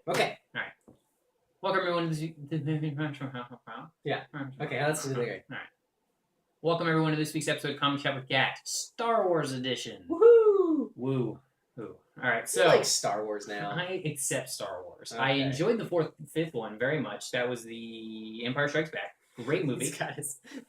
Okay. All right. Welcome everyone to Yeah. Okay, let's do the game. All right. Welcome everyone to this week's episode of Comic Chat with Gat, Star Wars edition. Woohoo! Woo. All right. So I like Star Wars now. I accept Star Wars. Okay. I enjoyed the fifth one very much. That was the Empire Strikes Back. Great movie.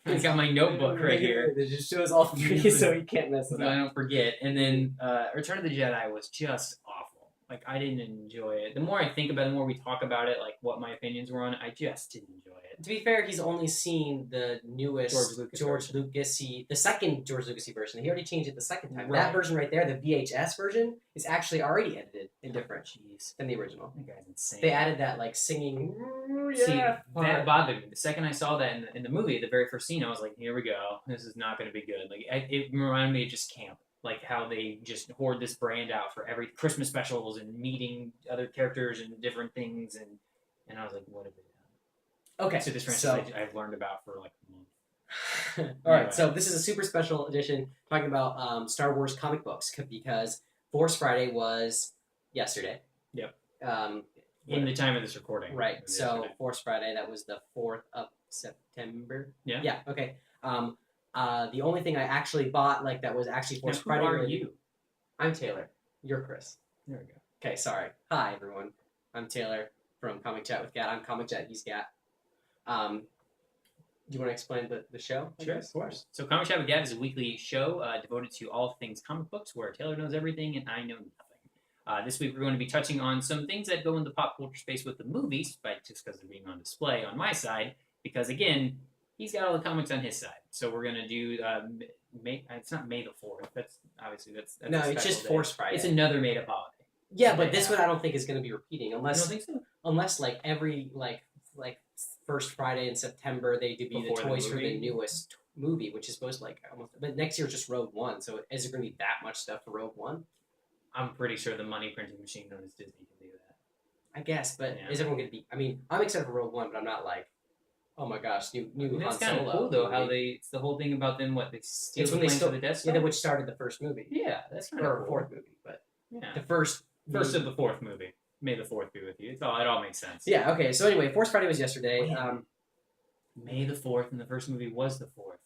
I got my notebook right here. It just shows all three, so you can't mess it So up. I don't forget. And then Return of the Jedi was just awful. Like, I didn't enjoy it. The more I think about it, the more we talk about it, like what my opinions were on it, I just didn't enjoy it. To be fair, he's only seen the newest George Lucas-y, the second George Lucas-y version. He already changed it the second time. Right. That version right there, the VHS version, is actually already edited in different than the original. That guy's insane. They added that, like, singing... See, that bothered me. The second I saw that in the movie, the very first scene, I was like, here we go. This is not going to be good. Like, it reminded me of just camp. Like, how they just hoard this brand out for every Christmas specials and meeting other characters and different things. And I was like, what have they done? Okay. So this franchise I've learned about for like a month. All right, so this is a super special edition talking about Star Wars comic books because Force Friday was yesterday. Yep. In the time of this recording. Right. So yesterday. Force Friday, that was the 4th of September. Yeah. Yeah. Okay. The only thing I actually bought, like, that was actually Force Friday. Who are you? I'm Taylor. You're Chris. There we go. Okay, sorry. Hi, everyone. I'm Taylor from Comic Chat with Gat. I'm Comic Chat. He's Gat. Do you want to explain the show? Sure, of course. So Comic Chat with Gat is a weekly show devoted to all things comic books, where Taylor knows everything and I know nothing. This week we're going to be touching on some things that go in the pop culture space with the movies, just because they're being on display on my side, because, again, he's got all the comics on his side. So we're going to do, it's not May the 4th. That's no, it's just Force Friday. It's another made-up holiday. Yeah, but this one I don't think is going to be repeating. Unless, you don't think so? Unless, like, every, like first Friday in September, they do be the toys for the newest movie, which is supposed to, like, almost... But next year, just Rogue One. So is there going to be that much stuff for Rogue One? I'm pretty sure the money printing machine known as Disney can do that. I guess, but is everyone going to be... I mean, I'm excited for Rogue One, but I'm not like... Oh my gosh, new Han Solo. That's kind of cool, though, how it's the whole thing about them, they steal the plane to the Death Star? Yeah, which started the first movie. Yeah, that's kind of cool. Or fourth movie, but... Yeah. The first of the fourth movie. May the 4th be with you. It all makes sense. Yeah, okay, so anyway, Force Friday was yesterday. May the 4th, and the first movie was the 4th.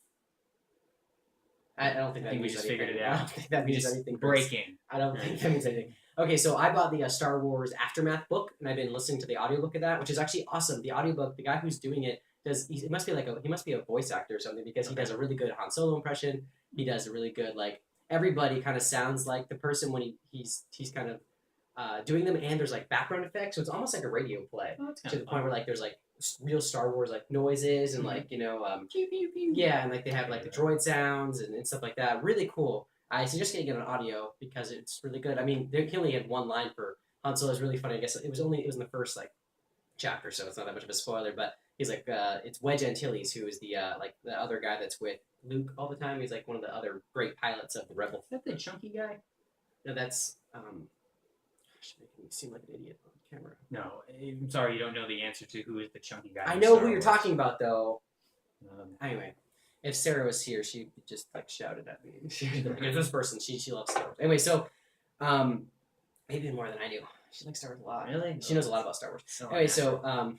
I don't think that means anything. We just figured it out. I don't think that means anything. Breaking. I don't think that means anything. Okay, so I bought the Star Wars Aftermath book, and I've been listening to the audiobook of that, which is actually awesome. The audiobook, the guy who's doing it, he must be a voice actor or something, because he does a really good Han Solo impression. He does a really good, like, everybody kind of sounds like the person when he's kind of doing them, and there's, like, background effects, so it's almost like a radio play. To the point where, like, there's, like, real Star Wars, like, noises and, like, you know, pew, pew, pew. Yeah, and, like, they have, like, the droid sounds and stuff like that. Really cool. I suggest getting it on audio because it's really good. I mean, he only had one line for Han Solo. It's really funny. I guess it was in the first, like, chapter, so it's not that much of a spoiler, but he's like, it's Wedge Antilles, who is the other guy that's with Luke all the time. He's like one of the other great pilots of the Rebel. Is that the chunky guy? No, that's, making me seem like an idiot on camera. No, I'm sorry you don't know the answer to who is the chunky guy. I know who you're talking about, though. Anyway, if Sarah was here, she would just, like, shouted at me. This person, she loves Star Wars. Anyway, so, maybe more than I do. She likes Star Wars a lot. Really? She knows a lot about Star Wars. Anyway, so, not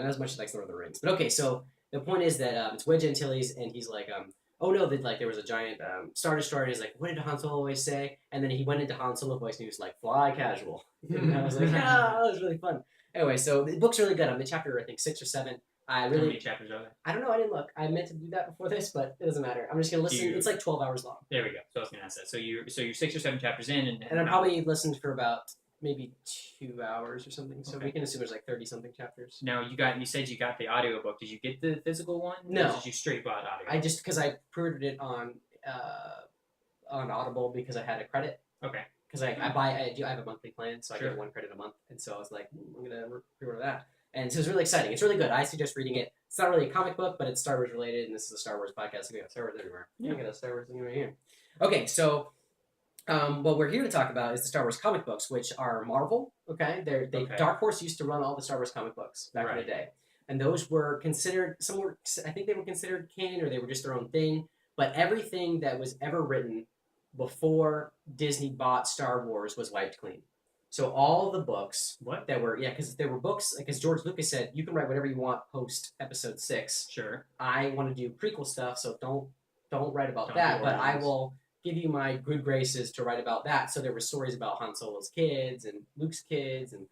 as much as she likes Lord of the Rings. But okay, so the point is that it's Wedge Antilles, and he's like, oh no, there was a giant Star Destroyer, and he's like, what did Han Solo always say? And then he went into Han Solo voice, and he was like, fly casual. And I was like, that was really fun. Anyway, so the book's really good. I'm in chapter, I think, 6 or 7. How many chapters are there? I don't know. I didn't look. I meant to do that before this, but it doesn't matter. I'm just gonna listen. It's like 12 hours long. There we go. So I was gonna ask that. So you're 6 or 7 chapters in, and I probably listened for about maybe 2 hours or something. So we can assume there's like 30 something chapters. Now you said you got the audiobook. Did you get the physical one? No. Or did you straight bought audio? I just because I pre-ordered it on Audible because I had a credit. Okay. Because I have a monthly plan, so I get 1 credit a month, and so I was like, I'm gonna pre-order that. And so it's really exciting. It's really good. I suggest reading it. It's not really a comic book, but it's Star Wars related, and this is a Star Wars podcast, so we got Star Wars everywhere. Yeah. We got a Star Wars thing right here. Okay, so what we're here to talk about is the Star Wars comic books, which are Marvel. Okay, Dark Horse used to run all the Star Wars comic books back in the day, and those were considered. I think they were considered canon, or they were just their own thing. But everything that was ever written before Disney bought Star Wars was wiped clean. So all the books What? that were because there were books because George Lucas said you can write whatever you want post Episode 6. Sure. I want to do prequel stuff, so don't write about Don't that. do But I origins. will give you my good graces to write about that. So there were stories about Han Solo's kids and Luke's kids and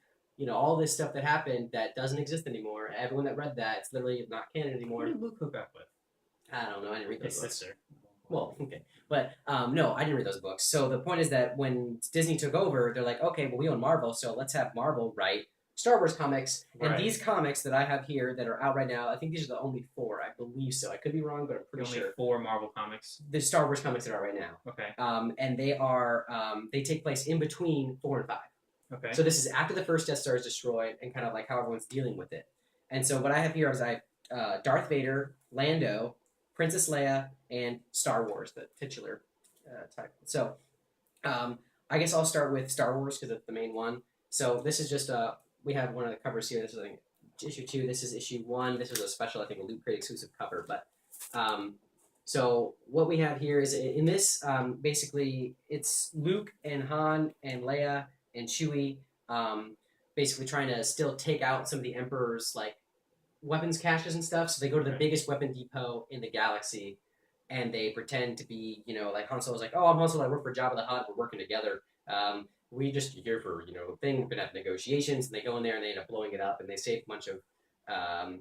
all this stuff that happened that doesn't exist anymore. Everyone that read that, it's literally not canon Who anymore. did Luke hook up with? I don't know. I didn't read those His books. sister. Well, okay. But no, I didn't read those books. So the point is that when Disney took over, they're like, okay, well, we own Marvel, so let's have Marvel write Star Wars comics. Right. And these comics that I have here that are out right now, I think these are the only 4. I believe so. I could be wrong, but I'm pretty Only sure. 4 Marvel comics. The Star Wars comics that are out right now. Okay. And they are they take place in between 4 and 5. Okay. So this is after the first Death Star is destroyed and kind of like how everyone's dealing with it. And so what I have here is I have Darth Vader, Lando, Princess Leia, and Star Wars, the titular type. So I guess I'll start with Star Wars because it's the main one. So this is just we have one of the covers here. This is like issue 2. This is issue 1. This is a special, I think, a Loot Crate exclusive cover. But so what we have here is in this basically it's Luke and Han and Leia and Chewie basically trying to still take out some of the Emperor's like weapons caches and stuff. So they go to the biggest weapon depot in the galaxy, and they pretend to be, like Han Solo's like, oh, I'm Han Solo, I work for Jabba the Hutt, we're working together. We just here for, thing, we're gonna have negotiations, and they go in there and they end up blowing it up, and they save a bunch of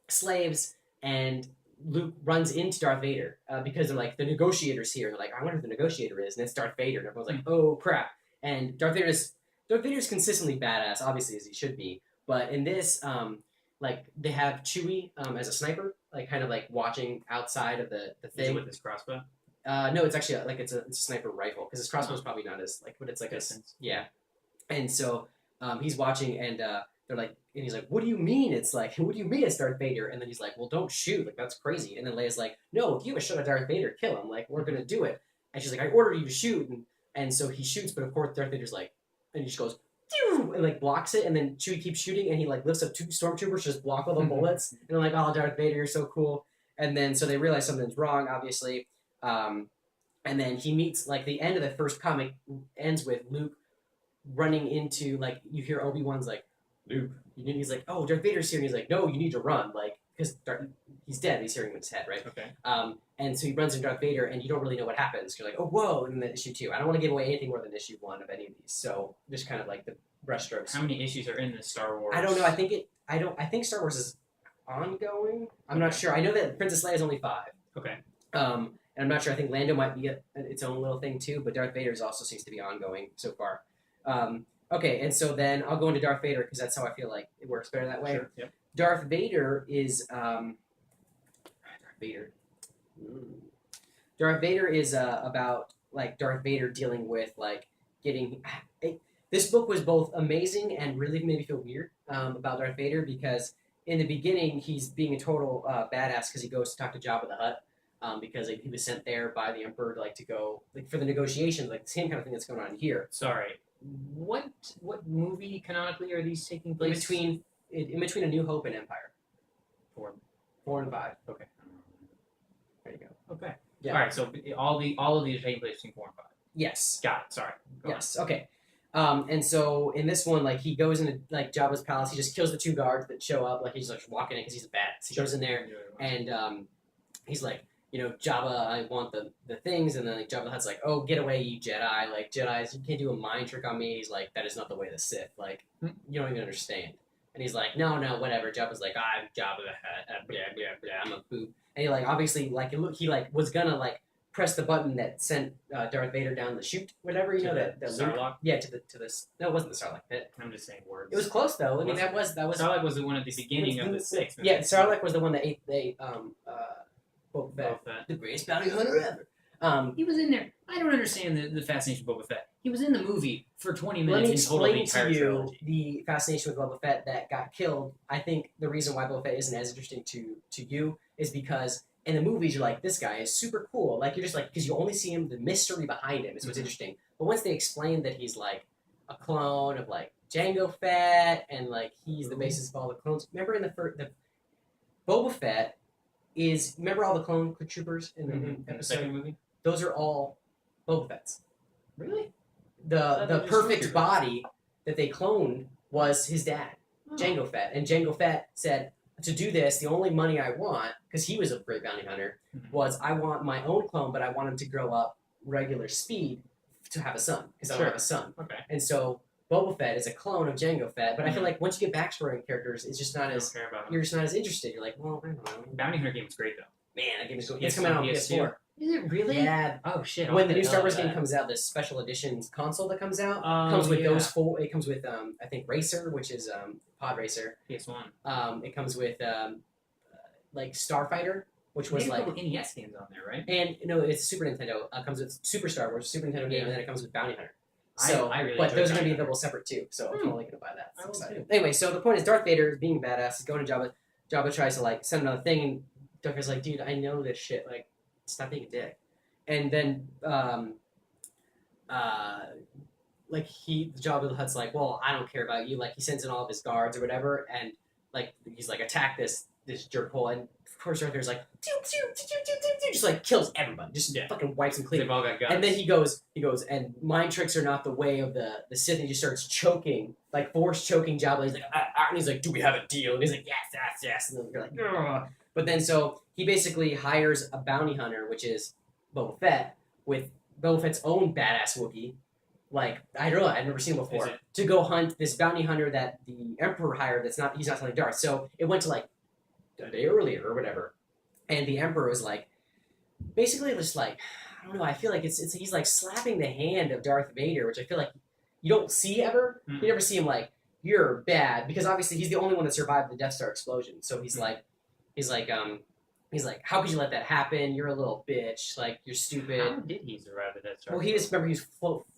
slaves, and Luke runs into Darth Vader because they're like, the negotiator's here, and they're like, I wonder who the negotiator is, and it's Darth Vader, and everyone's like, oh crap. And Darth Vader's consistently badass, obviously, as he should be, but in this, like they have Chewie as a sniper, like kind of like watching outside of the thing. Is it with his crossbow? No, it's actually like it's a sniper rifle because his crossbow is probably not as like, but it's like Distance. yeah. And so he's watching, and they're like, and he's like, "What do you mean? It's like, what do you mean it's Darth Vader?" And then he's like, "Well, don't shoot, like that's crazy." And then Leia's like, "No, if you have a shot at Darth Vader, kill him. Like we're gonna do it." And she's like, "I ordered you to shoot," and so he shoots, but of course Darth Vader's like, and he just goes. And like blocks it, and then Chewie keeps shooting, and he like lifts up 2 stormtroopers, just block all the bullets, and they're like, "Oh, Darth Vader, you're so cool." And then so they realize something's wrong, obviously, and then he meets like the end of the first comic ends with Luke running into like you hear Obi-Wan's like, "Luke," and he's like, "Oh, Darth Vader's here," and he's like, "No, you need to run," like because he's dead. He's hearing him in his head, right? Okay. And so he runs into Darth Vader, and you don't really know what happens. You're like, "Oh, whoa!" And then issue 2. I don't want to give away anything more than issue 1 of any of these, so just kind of like the brushstrokes. How many issues are in the Star Wars? I don't know. I think Star Wars is ongoing. I'm not sure. I know that Princess Leia is only 5. Okay. And I'm not sure. I think Lando might be its own little thing too, but Darth Vader's also seems to be ongoing so far. Okay, and so then I'll go into Darth Vader because that's how I feel like it works better that way. Sure. Yep. Darth Vader is Darth Vader. Darth Vader is about like Darth Vader dealing with like getting. This book was both amazing and really made me feel weird about Darth Vader because in the beginning he's being a total badass because he goes to talk to Jabba the Hutt because like, he was sent there by the Emperor to go like for the negotiations, like the same kind of thing that's going on here. Sorry, what movie canonically are these taking place? In between A New Hope and Empire. 4 and 5. Okay. There you go. Okay. Yeah. All right. So all of these are taking place between 4 and 5. Yes. Got it. Sorry. Go Yes. Okay. And so in this one, like he goes into like Jabba's palace, he just kills the 2 guards that show up, like he's like walking in because he's a badass. He goes in there and he's like, Jabba, I want the things, and then like Jabba the Hutt's like, oh, get away, you Jedi! Like Jedi's, you can't do a mind trick on me. He's like, that is not the way of the Sith. Like you don't even understand. And he's like, no, whatever. Jabba's like, I'm Jabba the Hutt, blah blah blah. I'm a boot. And he like obviously like he like was gonna like press the button that sent Darth Vader down the chute, whatever that Starlock. Yeah, to this. No, it wasn't the Starlock pit. I'm just saying words. It was close though. I mean, that was Starlock was the one at the beginning of the 6th. Yeah, Starlock was the one that ate Boba Fett, Fett. the greatest bounty hunter ever. He was in there. I don't understand the fascination with Boba Fett. He was in the movie for 20 minutes. Let me in total the explain entire to you trilogy. the fascination with Boba Fett that got killed. I think the reason why Boba Fett isn't as interesting to you is because in the movies you're like, this guy is super cool. Like you're just like, because you only see him, the mystery behind him is what's interesting. But once they explain that he's like a clone of like Jango Fett and like he's the basis of all the clones. Remember in the Boba Fett is, remember all the clone troopers in the episode? Second movie? Those are all Boba Fett's. Really? The perfect body, that they cloned was his dad, Jango Fett. And Jango Fett said, to do this, the only money I want, because he was a great bounty hunter, was I want my own clone, but I want him to grow up regular speed to have a son, because I don't have a son. Okay. And so Boba Fett is a clone of Jango Fett, but I feel like once you get backstory in characters, it's just not as you're just not as interested. You're like, well, I don't know. Bounty Hunter game was great though. Man, that game is cool. It's coming out on PS4. Is it really? Yeah. Oh shit. When the new Star Wars game comes out, this special editions console that comes out comes with those four. It comes with I think Racer, which is Pod Racer. PS1. It comes with like Starfighter, which was like NES games on there, right? And no, it's Super Nintendo. Comes with Super Star Wars, Super Nintendo game, and then it comes with Bounty Hunter. So, I really but those are going to be Hunter. available separate too. So I'm totally going to buy that. So excited. Anyway, so the point is, Darth Vader is being badass. He's going to Jabba. Jabba tries to like send another thing, and Darth Vader's like, "Dude, I know this shit. Like, stop being a dick." And then, like Jabba the Hutt's like, "Well, I don't care about you." Like he sends in all of his guards or whatever, and like he's like, "Attack this jerkhole," and of course Darth Vader's like, just like kills everybody, just fucking wipes them clean. They've all got guns. And then he goes, and mind tricks are not the way of the Sith. And he just starts choking, like force choking Jabba. He's like, and he's like, "Do we have a deal?" And he's like, yes. And then you're like, ugh. But then so he basically hires a bounty hunter, which is Boba Fett, with Boba Fett's own badass Wookiee. Like, I don't know, I've never seen him before, to go hunt this bounty hunter that the Emperor hired. He's not telling Darth. So it went to like a day earlier or whatever, and the Emperor was like, basically just like, I don't know, I feel like he's like slapping the hand of Darth Vader, which I feel like you don't see ever. You never see him like, "You're bad," because obviously he's the only one that survived the Death Star explosion. So he's like, "How could you let that happen? You're a little bitch. Like, you're stupid." How did he survive the Death Star? Well, he just remember he was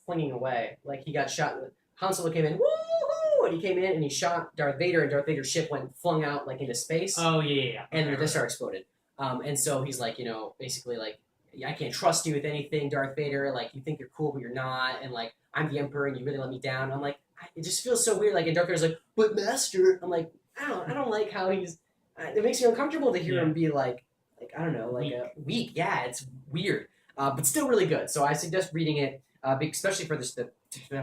flinging away. Like he got shot. Han Solo came in, woo-hoo! And he came in and he shot Darth Vader, and Darth Vader's ship went flung out like into space. Oh yeah. And the Death Star exploded. And so he's like, basically like, "I can't trust you with anything, Darth Vader. Like, you think you're cool, but you're not. And like, I'm the Emperor, and you really let me down." I'm like, it just feels so weird. Like, and Darth Vader's like, "But Master," I'm like, I don't like how he's. It makes me uncomfortable to hear him be like I don't know, like weak. Yeah, it's weird, but still really good. So I suggest reading it, especially for the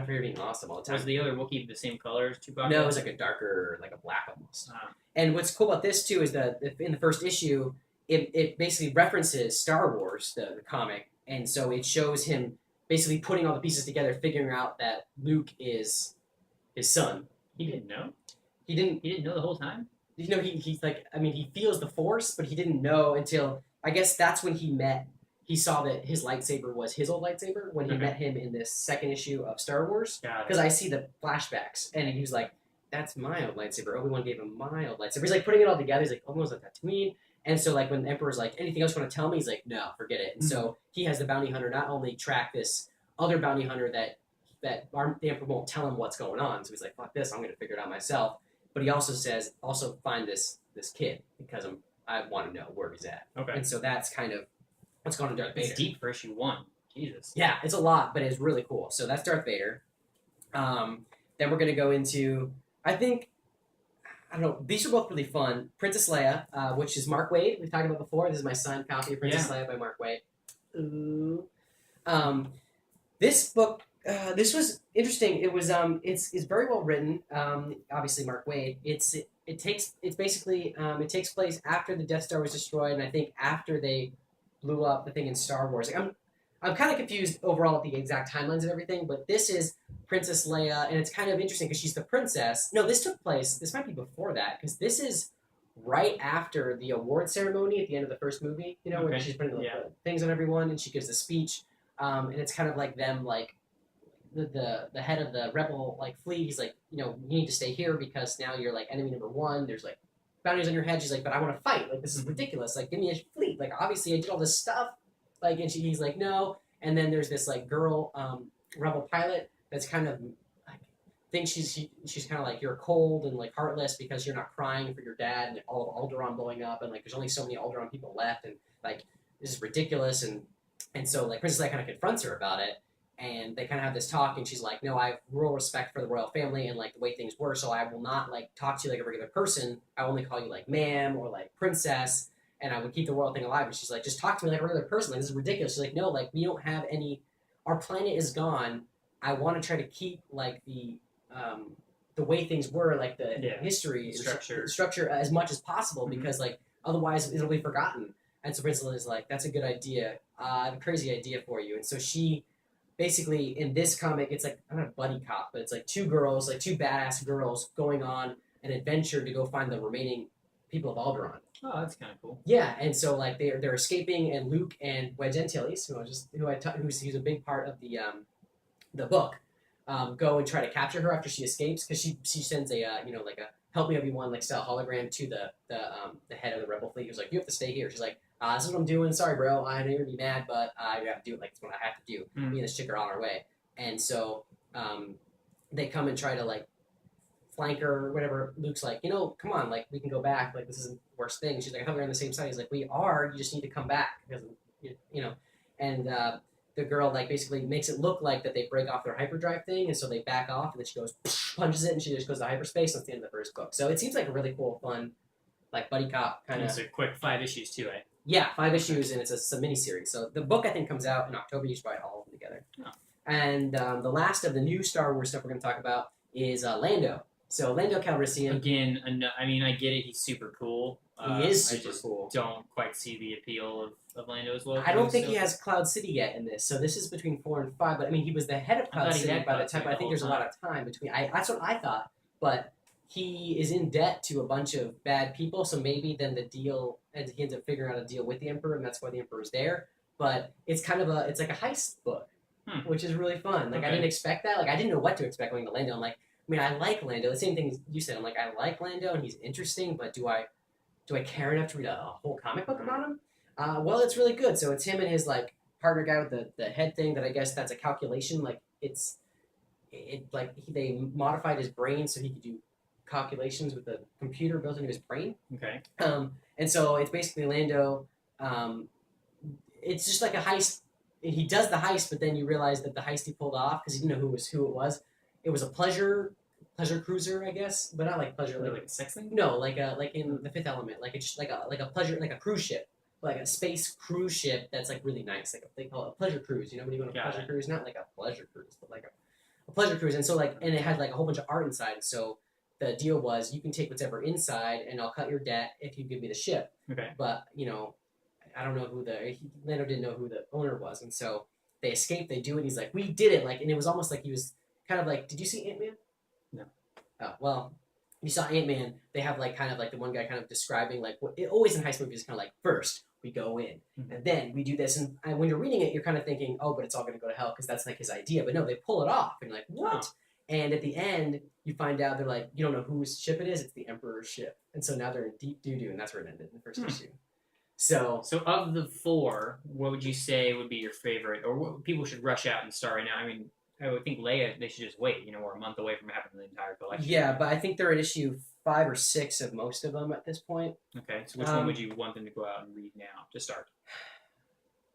being awesome all the time. Was the other Wookiee the same color as Chewbacca? No, it was like a darker, like a black almost. And what's cool about this too is that in the first issue, it basically references Star Wars, the comic, and so it shows him basically putting all the pieces together, figuring out that Luke is his son. He didn't know. He didn't know the whole time. He's like, I mean, he feels the Force, but he didn't know until, I guess that's when he saw that his lightsaber was his old lightsaber when he met him in this second issue of Star Wars. Because I see the flashbacks, and he was like, "That's my old lightsaber. Obi-Wan gave him my old lightsaber." He's like putting it all together. He's like, "Obi-Wan's like Tatooine." And so like when the Emperor's like, "Anything else you want to tell me?" He's like, "No, forget it." And so he has the bounty hunter not only track this other bounty hunter that the Emperor won't tell him what's going on. So he's like, "Fuck this, I'm going to figure it out myself." But he also says, "Also find this kid because I want to know where he's at." Okay. And so that's kind of what's going on with Darth Vader. It's deep for issue 1. Jesus. Yeah, it's a lot, but it's really cool. So that's Darth Vader. Then we're going to go into, I don't know, these are both really fun. Princess Leia, which is Mark Waid, we've talked about before. This is my signed copy of Princess Leia by Mark Waid. Ooh. This book, this was interesting. It was, it's very well written. Obviously, Mark Waid. It takes place after the Death Star was destroyed, and I think after they blew up the thing in Star Wars. Like, I'm kind of confused overall at the exact timelines and everything, but this is Princess Leia, and it's kind of interesting because she's the princess. No, this took place. This might be before that because this is right after the award ceremony at the end of the first movie. When she's putting the things on everyone, and she gives the speech, and it's kind of like them like. The head of the rebel like fleet, he's like, you need to stay here because now you're like enemy number 1. There's like bounties on your head. She's like, "But I want to fight. Like, this is ridiculous. Like, give me a fleet. Like, obviously I did all this stuff." Like, and he's like, "No." And then there's this like girl rebel pilot that's kind of like thinks she's kind of like, "You're cold and like heartless because you're not crying for your dad and all of Alderaan blowing up, and like there's only so many Alderaan people left, and like this is ridiculous." And so like Princess Leia kind of confronts her about it. And they kind of have this talk, and she's like, "No, I have real respect for the royal family and like the way things were, so I will not like talk to you like a regular person. I only call you like ma'am or like princess, and I would keep the royal thing alive." And she's like, "Just talk to me like a regular person. Like, this is ridiculous." She's like, "No, like we don't have any. Our planet is gone. I want to try to keep like the the way things were, like the history, structure as much as possible, because like otherwise it'll be forgotten. And so Princess Leia is like, that's a good idea. I have a crazy idea for you. And so she basically, in this comic, it's like, I'm not a buddy cop, but it's like two girls, like two badass girls going on an adventure to go find the remaining people of Alderaan. Oh, that's kind of cool. Yeah, and so like they're escaping, and Luke and Wedge Antilles, who's a big part of the book, go and try to capture her after she escapes, because she sends a like a help me Obi-Wan like style hologram to the head of the rebel fleet, who's like, you have to stay here. She's like, this is what I'm doing. Sorry, bro. I know you're gonna be mad, but I have to do it. Like, it's what I have to do. Me and this chick are on our way, and so they come and try to like flank her or whatever. Luke's like, come on, like we can go back. Like this isn't the worst thing. She's like, I thought we were on the same side. He's like, we are. You just need to come back because and the girl like basically makes it look like that they break off their hyperdrive thing, and so they back off, and then she goes punches it, and she just goes to hyperspace. That's the end of the first book. So it seems like a really cool, fun, like buddy cop kind of. It's a quick 5 issues too, eh? Yeah, 5 issues, and it's a mini-series. So the book, I think, comes out in October. You should buy all of them together. Oh. And the last of the new Star Wars stuff we're going to talk about is Lando. So Lando Calrissian. Again, I mean, I get it. He's super cool. He is super I just cool. Don't quite see the appeal of Lando as well. I don't think he has Cloud City yet in this. So this is between 4 and 5. But I mean, he was the head of Cloud City by the time. But I think there's a lot of time between. That's what I thought. But he is in debt to a bunch of bad people. So maybe then the deal, and he ends up figuring out a deal with the Emperor, and that's why the Emperor's there. But it's kind of it's like a heist book, which is really fun. Like I didn't expect that. Like I didn't know what to expect going to Lando. I'm like, I mean, I like Lando. The same thing you said. I'm like, I like Lando, and he's interesting, but do I care enough to read a whole comic book about him? Well, it's really good. So it's him and his like partner guy with the head thing. That I guess that's a calculation. Like they modified his brain so he could do calculations with the computer built into his brain. Okay. And so it's basically Lando. It's just like a heist. He does the heist, but then you realize that the heist he pulled off, because he didn't know who it was. It was a pleasure cruiser, I guess, but not like pleasure. Like a sex thing? No, like in The Fifth Element, like it's just like a pleasure, like a cruise ship, like a space cruise ship that's like really nice. Like they call it a pleasure cruise. You know when you go on a pleasure cruise, not like a pleasure cruise, but like a pleasure cruise. And so like, and it had like a whole bunch of art inside. So the deal was, you can take whatever inside, and I'll cut your debt if you give me the ship. Okay. But I don't know who Lando didn't know who the owner was, and so they escape. They do it. He's like, we did it. Like, and it was almost like he was kind of like, did you see Ant-Man? No. Oh, well, you saw Ant-Man. They have like kind of like the one guy kind of describing like always in heist movies, kind of like, first we go in, and then we do this, and when you're reading it, you're kind of thinking, oh, but it's all going to go to hell because that's like his idea. But no, they pull it off, and you're like, what? Oh. And at the end, you find out they're like, you don't know whose ship it is. It's the Emperor's ship. And so now they're in deep doo-doo, and that's where it ended in the first issue. So of the 4, what would you say would be your favorite, or what people should rush out and start right now? I mean, I would think Leia, they should just wait. We're a month away from having the entire collection. Yeah, but I think they're at issue 5 or 6 of most of them at this point. Okay, so which one would you want them to go out and read now to start?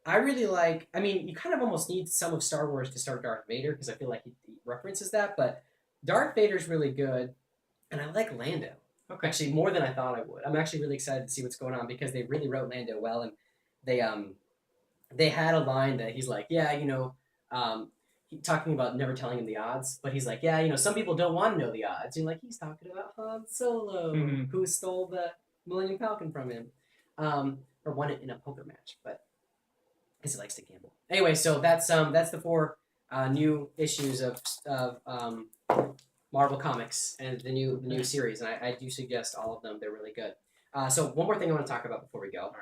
I really like. I mean, you kind of almost need some of Star Wars to start Darth Vader, because I feel like he references that. But Darth Vader's really good, and I like Lando. Okay. Actually, more than I thought I would. I'm actually really excited to see what's going on, because they really wrote Lando well, and they had a line that he's like, yeah, talking about never telling him the odds, but he's like, yeah, some people don't want to know the odds. And like, he's talking about Han Solo, who stole the Millennium Falcon from him, or won it in a poker match, but because he likes to gamble. Anyway, so that's the 4 new issues of Marvel Comics and the new series, and I do suggest all of them. They're really good. So one more thing I want to talk about before we go. All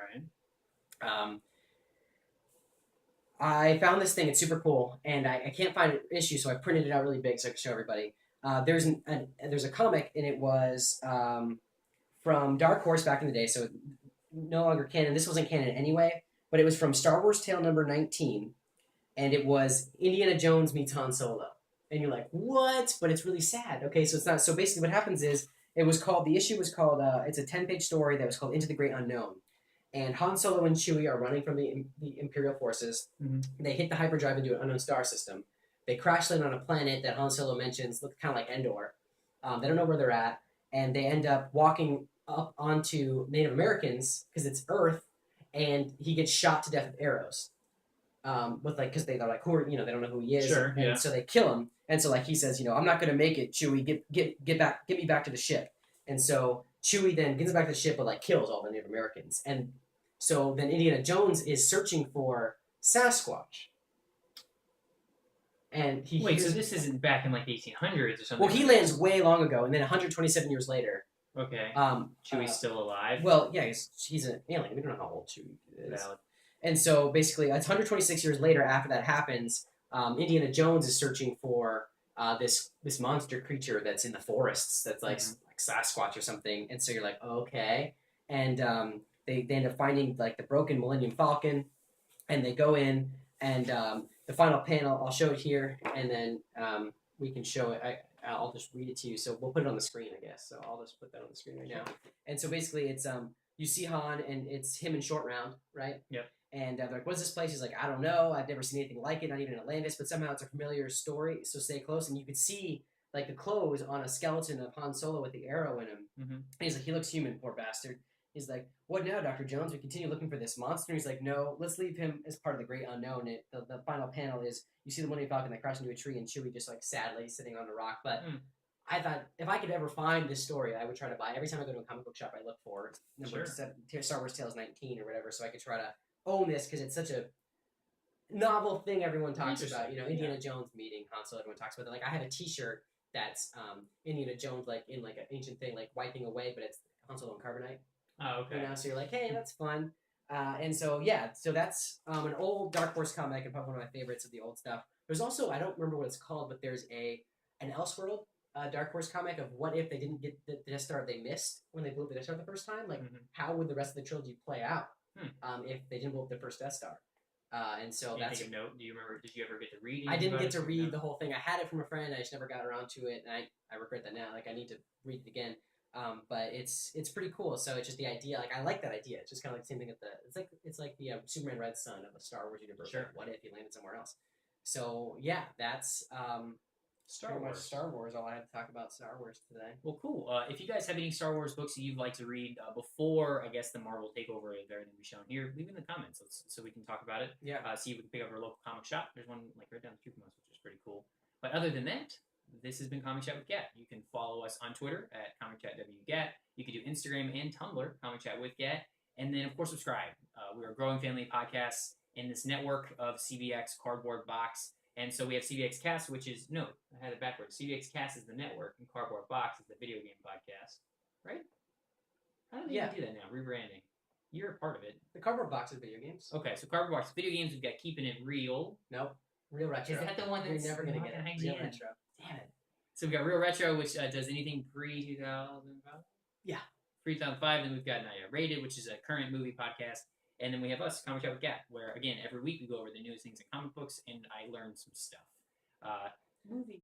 right. I found this thing. It's super cool, and I can't find an issue, so I printed it out really big so I can show everybody. There's a comic, and it was from Dark Horse back in the day, so no longer canon. This wasn't canon anyway, but it was from Star Wars Tale number 19, and it was Indiana Jones meets Han Solo. And you're like, what? But it's really sad. Okay, so it's not. So basically what happens is, the issue was called, it's a 10-page story that was called Into the Great Unknown. And Han Solo and Chewie are running from the Imperial forces. They hit the hyperdrive into an unknown star system. They crash land on a planet that Han Solo mentions, look kind of like Endor. They don't know where they're at, and they end up walking up onto Native Americans, because it's Earth, and he gets shot to death with arrows. Because they're like, who are, they don't know who he is. Sure, and so they kill him. And so like he says, I'm not gonna make it, Chewie. Get me back to the ship. And so Chewie then gets back to the ship, but like kills all the Native Americans. And so then Indiana Jones is searching for Sasquatch. And he Wait, hears, so this isn't back in like the 1800s or something? well, he lands way long ago, and then 127 years later. Okay. Chewie's still alive. Well, yeah, he's an alien. We don't know how old Chewie is. Valid. And so basically, it's 126 years later after that happens. Indiana Jones is searching for this monster creature that's in the forests that's like Sasquatch or something. And so you're like, oh, okay. And they end up finding like the broken Millennium Falcon, and they go in, and the final panel, I'll show it here, and then we can show it. I'll just read it to you. So we'll put it on the screen, I guess. So I'll just put that on the screen right now. And so basically, it's you see Han, and it's him in Short Round, right? Yep. And they're like, what's this place? He's like, I don't know. I've never seen anything like it, not even in Atlantis, but somehow it's a familiar story, so stay close. And you could see, like, the clothes on a skeleton of Han Solo with the arrow in him. Mm-hmm. And he's like, he looks human, poor bastard. He's like, what now, Dr. Jones? We continue looking for this monster? And he's like, no, let's leave him as part of the great unknown. The final panel is, you see the Millennium Falcon that crashed into a tree, and Chewie just, like, sadly sitting on a rock. But I thought, if I could ever find this story, I would try to buy. Every time I go to a comic book shop, I look for Star Wars Tales 19 or whatever, so I could try to own this, because it's such a novel thing everyone talks about. Indiana Jones meeting Han Solo, everyone talks about it. Like, I have a T-shirt that's Indiana Jones, like, in, like, an ancient thing, like, wiping away, but it's Han Solo and carbonite. Oh, okay. So you're like, hey, that's fun. And so, yeah, so that's an old Dark Horse comic, and probably one of my favorites of the old stuff. There's also, I don't remember what it's called, but there's an Elseworld Dark Horse comic of what if they didn't get the Death Star they missed when they blew up the Death Star the first time. Like, how would the rest of the trilogy play out if they didn't blow up the first Death Star? And so that's a note. Do you remember? Did you ever get to read? I didn't get to read the whole thing. I had it from a friend. I just never got around to it, and I regret that now. Like, I need to read it again. But it's pretty cool. So it's just the idea. Like, I like that idea. It's just kind of like the same thing it's like the Superman Red Sun of the Star Wars universe. Sure. Like, what if he landed somewhere else? So yeah, that's Star Wars. All I had to talk about Star Wars today. Well, cool. If you guys have any Star Wars books that you'd like to read before, I guess, the Marvel takeover of everything we've shown here, leave in the comments so we can talk about it. Yeah. See if we can pick up our local comic shop. There's one like right down the street from us, which is pretty cool. But other than that, this has been Comic Chat with Gat. You can follow us on Twitter at ComicChatWGat. You can do Instagram and Tumblr, Comic Chat with Gat. And then, of course, subscribe. We're a growing family of podcasts in this network of CBX Cardboard Box. And so we have CBX Cast, which is, no, I had it backwards. CBX Cast is the network, and Cardboard Box is the video game podcast. Right? How do they even do that now? Rebranding. You're a part of it. The Cardboard Box is video games. Okay, so Cardboard Box, video games, we've got Keeping It Real. Nope. Real Retro. Is that the one that's... You're never going to get it. Real Retro. Damn it. So we've got Real Retro, which does anything pre-2005? Yeah. Pre-2005. Then we've got Rated, which is a current movie podcast. And then we have us, Comic Chat with Gat, where, again, every week we go over the newest things in comic books, and I learn some stuff. Movie